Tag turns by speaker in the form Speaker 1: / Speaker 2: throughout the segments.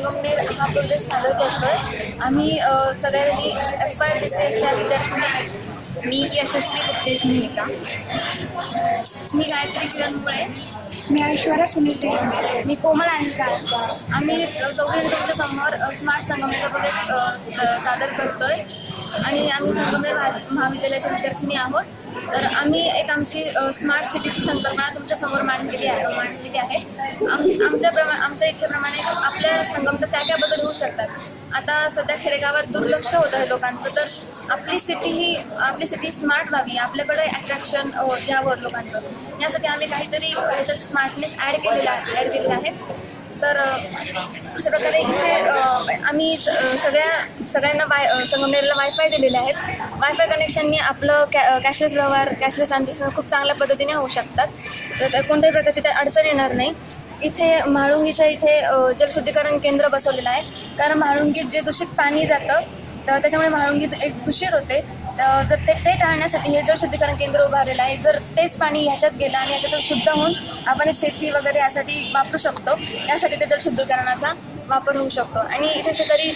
Speaker 1: संगमनेर हा प्रोजेक्ट सादर करतोय। आम्ही सगळ्यांनी FYBCSच्या विद्यार्थ्यांनी
Speaker 2: मी यशस्वी गुप्तेश मेहता.
Speaker 1: मी गायत्री किरण मुळे,
Speaker 3: मी ऐश्वर्या सुनील टेंबे. मी कोमल अनिल गायकवाड.
Speaker 1: आम्ही चौघीजण तुमच्या समोर स्मार्ट संगमनेरचा प्रोजेक्ट सादर करतोय आणि आम्ही संगमनेर महाविद्यालयाच्या विद्यार्थिनी आहोत। तर आम्ही एक आमची स्मार्ट सिटीची संकल्पना तुमच्या समोर मांडलेली आहे। आमच्या इच्छेप्रमाणे आपल्या संगमनेर काय बदल होऊ शकतात। आता सध्या खेडेगावात दुर्लक्ष होत आहे लोकांचं, तर आपली सिटी स्मार्ट व्हावी, आपल्याकडे अट्रॅक्शन यावं लोकांचं, यासाठी आम्ही काहीतरी याच्यात स्मार्टनेस ॲड केलेलं आहे। तर अशा प्रकारे इथे आम्ही सगळ्यांना संगमनेरला वायफाय दिलेले आहेत। वायफाय कनेक्शननी आपलं कॅशलेस व्यवहार, कॅशलेस ट्रान्झॅक्शन खूप चांगल्या पद्धतीने होऊ शकतात। तर कोणत्याही प्रकारची त्या अडचण येणार नाही। इथे म्हाळुंगीच्या इथे जलशुद्धीकरण केंद्र बसवलेलं आहे, कारण म्हाळुंगीत जे दूषित पाणी जातं तर त्याच्यामुळे म्हाळुंगी एक दूषित होते। जर ते टाळण्यासाठी हे जलशुद्धीकरण केंद्र उभारलेलं आहे। जर तेच पाणी ह्याच्यात गेलं आणि ह्याच्यातून शुद्ध होऊन आपण शेती वगैरे यासाठी वापरू शकतो, यासाठी ते जलशुद्धीकरणाचा वापर होऊ शकतो। आणि इथे शेजारी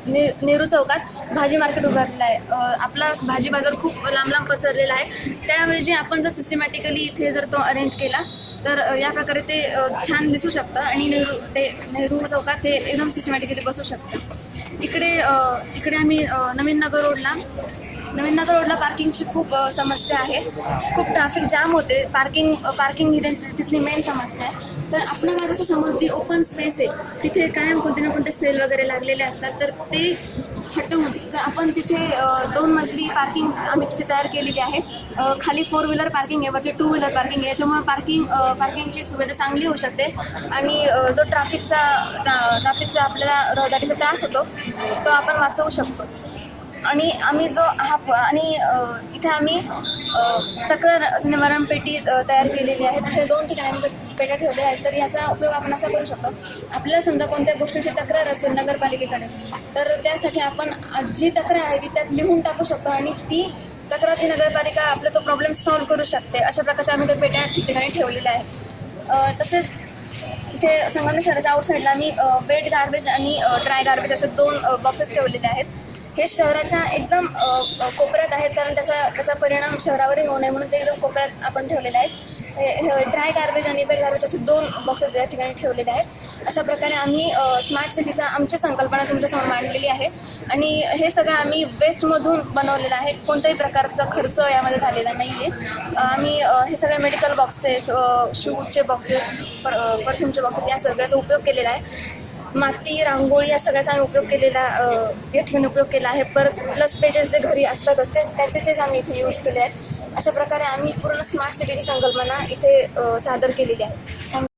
Speaker 1: नेहरू चौकात भाजी मार्केट उभारलेलं आहे। आपला भाजी बाजार खूप लांब पसरलेला आहे, त्याऐवजी आपण जर सिस्टमॅटिकली इथे जर तो अरेंज केला तर या प्रकारे ते छान दिसू शकतं आणि नेहरू चौकात ते एकदम सिस्टमॅटिकली बसू शकतं। इकडे आम्ही नवीन नगर रोडला पार्किंगची खूप समस्या आहे। खूप ट्रॅफिक जाम होते, पार्किंग ही तिथली मेन समस्या आहे। तर आपल्या माझ्याच्या समोर जी ओपन स्पेस आहे तिथे कायम कोणते ना कोणते सेल वगैरे लागलेले असतात, तर ते हटवून जर आपण तिथे 2 मजली पार्किंग आम्ही तिथे तयार केलेली आहे। खाली 4 व्हीलर पार्किंग आहे, वरती 2 व्हीलर पार्किंग आहे। याच्यामुळे पार्किंगची सुविधा चांगली होऊ शकते आणि जो ट्रॅफिकचा आपल्याला रहदारीचा त्रास होतो तो आपण वाचवू शकतो। आणि आम्ही इथे आम्ही तक्रार निवारण पेटी तयार केलेली आहेत। अशा 2 ठिकाणी आम्ही पेट्या ठेवल्या आहेत। तर याचा उपयोग आपण असा करू शकतो, आपल्याला समजा कोणत्या गोष्टीची तक्रार असेल नगरपालिकेकडे, तर त्यासाठी आपण जी तक्रार आहे ती त्यात लिहून टाकू शकतो आणि ती तक्रार ती नगरपालिका आपला तो प्रॉब्लेम सॉल्व्ह करू शकते। अशा प्रकारच्या आम्ही त्या पेट्या ठिकठिकाणी ठेवलेल्या आहेत। तसेच इथे संगमनेर शहराच्या आउटसाईडला आम्ही वेट गार्बेज आणि ड्राय गार्बेज असे 2 बॉक्सेस ठेवलेले आहेत। हे शहराच्या एकदम कोपऱ्यात आहेत, कारण त्याचा परिणाम शहरावरही होऊ नये म्हणून ते एकदम कोपऱ्यात आपण ठेवलेले आहेत। हे ड्राय गार्बेज आणि वेट गार्बेज असे 2 बॉक्सेस या ठिकाणी ठेवलेले आहेत। अशा प्रकारे आम्ही स्मार्ट सिटीचा आमची संकल्पना तुमच्यासमोर मांडलेली आहे आणि हे सगळं आम्ही वेस्टमधून बनवलेलं आहे। कोणत्याही प्रकारचा खर्च यामध्ये झालेला नाही आहे। आम्ही हे सगळे मेडिकल बॉक्सेस, शूजचे बॉक्सेस, परफ्यूमचे बॉक्सेस या सगळ्याचा उपयोग केलेला आहे। माती, रांगोळी या सगळ्याचा आम्ही उपयोग केलेला या ठिकाणी उपयोग केला आहे। प्लस पेजेस जे घरी असतातच त्याचेच आम्ही इथे यूज केले आहेत। अशा प्रकारे आम्ही पूर्ण स्मार्ट सिटीची संकल्पना इथे सादर केलेली आहे। थँक्यू।